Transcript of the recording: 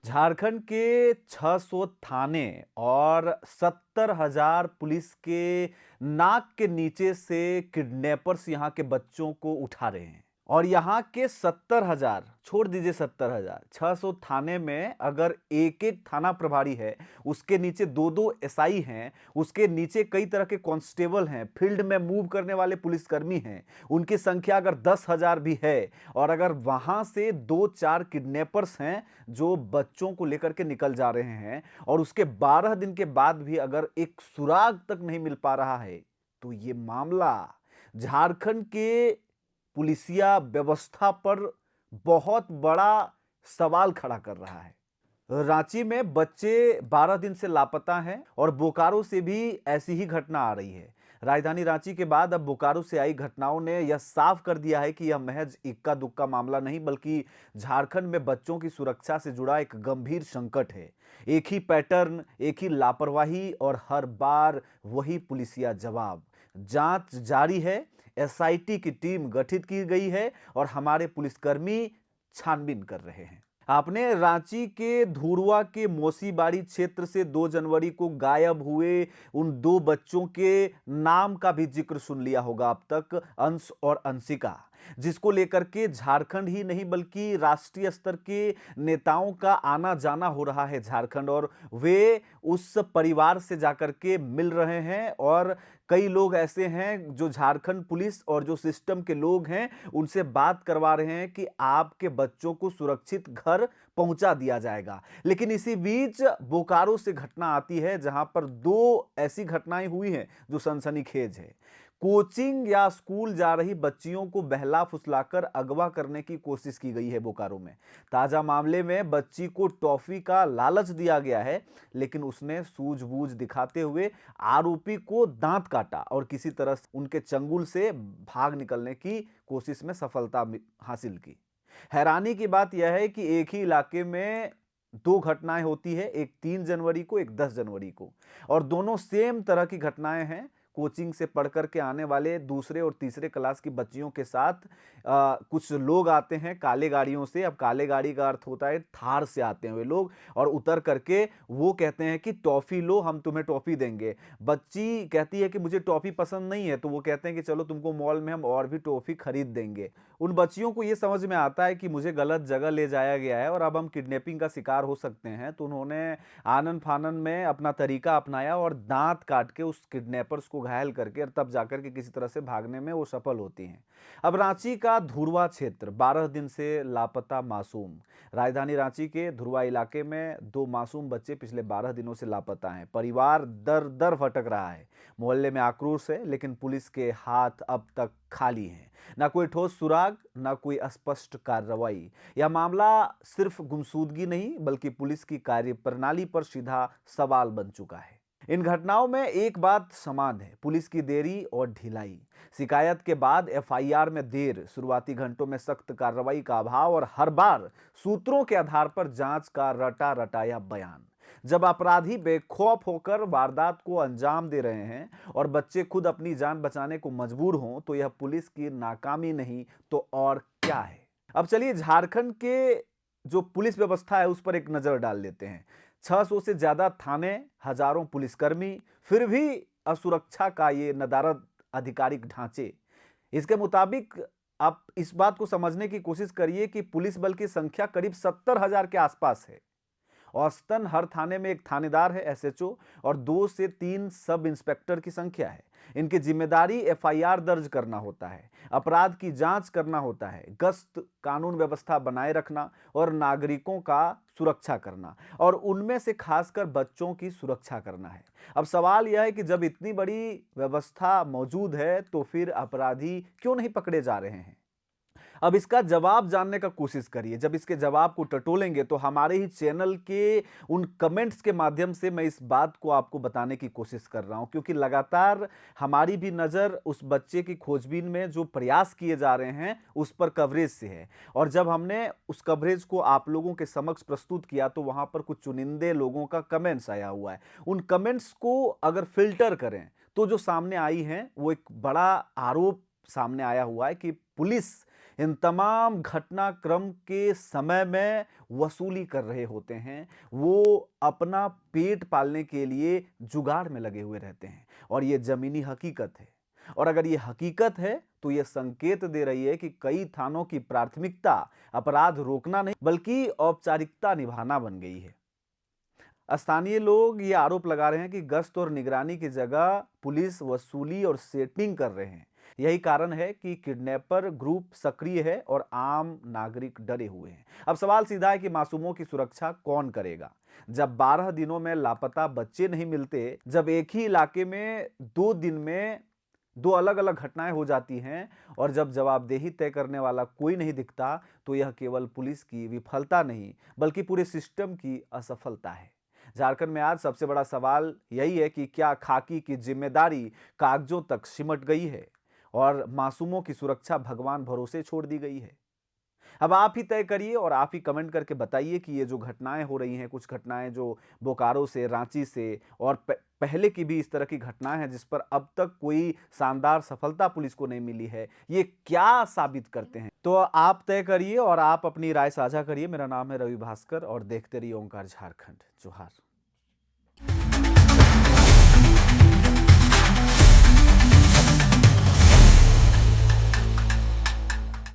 झारखंड के 600 थाने और 70,000 पुलिस के नाक के नीचे से किडनैपर्स यहां के बच्चों को उठा रहे हैं। और यहां के 70,000 छोड़ दीजिए, 70,000 600 थाने में अगर एक एक थाना प्रभारी है, उसके नीचे दो दो एसआई हैं, उसके नीचे कई तरह के कांस्टेबल हैं, फील्ड में मूव करने वाले पुलिसकर्मी हैं, उनकी संख्या अगर 10,000 भी है और अगर वहां से दो चार किडनैपर्स हैं जो बच्चों को लेकर के निकल जा रहे हैं और उसके 12 दिन के बाद भी अगर एक सुराग तक नहीं मिल पा रहा है, तो ये मामला झारखंड के पुलिसिया व्यवस्था पर बहुत बड़ा सवाल खड़ा कर रहा है। रांची में बच्चे 12 दिन से लापता हैं और बोकारो से भी ऐसी ही घटना आ रही है। राजधानी रांची के बाद अब बोकारो से आई घटनाओं ने यह साफ कर दिया है कि यह महज इक्का दुक्का मामला नहीं बल्कि झारखंड में बच्चों की सुरक्षा से जुड़ा एक गंभीर संकट है। एक ही पैटर्न, एक ही लापरवाही और हर बार वही पुलिसिया जवाब। जांच जारी है, एसआईटी की टीम गठित की गई है और हमारे पुलिसकर्मी छानबीन कर रहे हैं। आपने रांची के धुरवा के मौसीबाड़ी क्षेत्र से 2 जनवरी को गायब हुए उन दो बच्चों के नाम का भी जिक्र सुन लिया होगा अब तक, अंश और अंशिका, जिसको लेकर के झारखंड ही नहीं बल्कि राष्ट्रीय स्तर के नेताओं का आना जाना हो रहा है झारखंड। और वे उस परिवार से जाकर के मिल रहे हैं और कई लोग ऐसे हैं जो झारखंड पुलिस और जो सिस्टम के लोग हैं उनसे बात करवा रहे हैं कि आपके बच्चों को सुरक्षित घर पहुंचा दिया जाएगा। लेकिन इसी बीच बोकारो से घटना आती है जहां पर दो ऐसी घटनाएं हुई हैं जो सनसनीखेज है। कोचिंग या स्कूल जा रही बच्चियों को बहला फुसलाकर अगवा करने की कोशिश की गई है बोकारो में। ताजा मामले में बच्ची को टॉफी का लालच दिया गया है, लेकिन उसने सूझबूझ दिखाते हुए आरोपी को दांत काटा और किसी तरह उनके चंगुल से भाग निकलने की कोशिश में सफलता हासिल की। हैरानी की बात यह है कि एक ही इलाके में दो घटनाएं होती है, एक 3 जनवरी को, एक 10 जनवरी को, और दोनों सेम तरह की घटनाएं हैं। कोचिंग से पढ़ करके आने वाले दूसरे और तीसरे क्लास की बच्चियों के साथ कुछ लोग आते हैं काले गाड़ियों से। अब काले गाड़ी का अर्थ होता है थार से आते हैं वे लोग, और उतर करके वो कहते हैं कि टॉफी लो, हम तुम्हें टॉफी देंगे। बच्ची कहती है कि मुझे टॉफी पसंद नहीं है, तो वो कहते हैं कि चलो तुमको मॉल में हम और भी टॉफी खरीद देंगे। उन बच्चियों को ये समझ में आता है कि मुझे गलत जगह ले जाया गया है और अब हम किडनैपिंग का शिकार हो सकते हैं, तो उन्होंने आनन फानन में अपना तरीका अपनाया और दांत काट के उस किडनैपर्स को घायल करके और तब जाकर के किसी तरह से भागने में वो सफल होती हैं। अब रांची का धुरवा क्षेत्र, 12 दिन से लापता मासूम। राजधानी रांची के धुरवा इलाके में दो मासूम बच्चे पिछले 12 दिनों से लापता हैं। परिवार दर दर भटक रहा है। मोहल्ले में आक्रोश है, लेकिन पुलिस के हाथ अब तक खाली हैं। ना कोई ठोस सुराग, ना कोई स्पष्ट कार्रवाई। यह मामला सिर्फ गुमशुदगी नहीं बल्कि पुलिस की कार्यप्रणाली पर सीधा सवाल बन चुका है। इन घटनाओं में एक बात समान है, पुलिस की देरी और ढिलाई। शिकायत के बाद एफआईआर में देर, शुरुआती घंटों में सख्त कार्रवाई का अभाव और हर बार सूत्रों के आधार पर जांच का रटा रटाया बयान। जब अपराधी बेखौफ होकर वारदात को अंजाम दे रहे हैं और बच्चे खुद अपनी जान बचाने को मजबूर हों, तो यह पुलिस की नाकामी नहीं तो और क्या है। अब चलिए झारखंड के जो पुलिस व्यवस्था है उस पर एक नजर डाल लेते हैं। 600 से ज्यादा थाने, हजारों पुलिसकर्मी, फिर भी असुरक्षा का ये नदारद आधिकारिक ढांचे। इसके मुताबिक आप इस बात को समझने की कोशिश करिए कि पुलिस बल की संख्या करीब 70,000 के आसपास है। औसतन हर थाने में एक थानेदार है, एसएचओ, और 2 से 3 सब इंस्पेक्टर की संख्या है। इनकी जिम्मेदारी एफआईआर दर्ज करना होता है, अपराध की जांच करना होता है, गश्त, कानून व्यवस्था बनाए रखना और नागरिकों का सुरक्षा करना, और उनमें से खासकर बच्चों की सुरक्षा करना है। अब सवाल यह है कि जब इतनी बड़ी व्यवस्था मौजूद है तो फिर अपराधी क्यों नहीं पकड़े जा रहे हैं। अब इसका जवाब जानने का कोशिश करिए। जब इसके जवाब को टटोलेंगे तो हमारे ही चैनल के उन कमेंट्स के माध्यम से मैं इस बात को आपको बताने की कोशिश कर रहा हूं, क्योंकि लगातार हमारी भी नज़र उस बच्चे की खोजबीन में जो प्रयास किए जा रहे हैं उस पर कवरेज से है। और जब हमने उस कवरेज को आप लोगों के समक्ष प्रस्तुत किया तो वहां पर कुछ चुनिंदे लोगों का कमेंट्स आया हुआ है। उन कमेंट्स को अगर फिल्टर करें तो जो सामने आई हैं वो एक बड़ा आरोप सामने आया हुआ है कि पुलिस इन तमाम घटनाक्रम के समय में वसूली कर रहे होते हैं। वो अपना पेट पालने के लिए जुगाड़ में लगे हुए रहते हैं और ये ज़मीनी हकीकत है। और अगर ये हकीकत है तो ये संकेत दे रही है कि कई थानों की प्राथमिकता अपराध रोकना नहीं बल्कि औपचारिकता निभाना बन गई है। स्थानीय लोग ये आरोप लगा रहे हैं कि गश्त और निगरानी की जगह पुलिस वसूली और सेटिंग कर रहे हैं। यही कारण है कि किडनैपर ग्रुप सक्रिय है और आम नागरिक डरे हुए हैं। अब सवाल सीधा है कि मासूमों की सुरक्षा कौन करेगा? जब 12 दिनों में लापता बच्चे नहीं मिलते, जब एक ही इलाके में 2 दिन में 2 अलग-अलग घटनाएं हो जाती हैं और जब जवाबदेही तय करने वाला कोई नहीं दिखता, तो यह केवल पुलिस की विफलता नहीं, बल्कि पूरे सिस्टम की असफलता है। झारखंड में आज सबसे बड़ा सवाल यही है कि क्या खाकी की जिम्मेदारी कागजों तक सिमट गई है और मासूमों की सुरक्षा भगवान भरोसे छोड़ दी गई है? अब आप ही तय करिए और आप ही कमेंट करके बताइए कि ये जो घटनाएं हो रही हैं, कुछ घटनाएं जो बोकारो से, रांची से और पहले की भी इस तरह की घटनाएं हैं जिस पर अब तक कोई शानदार सफलता पुलिस को नहीं मिली है, ये क्या साबित करते हैं? तो आप तय करिए और आप अपनी राय साझा करिए। मेरा नाम है रवि भास्कर और देखते रहिए ओंकार झारखंड। जोहार।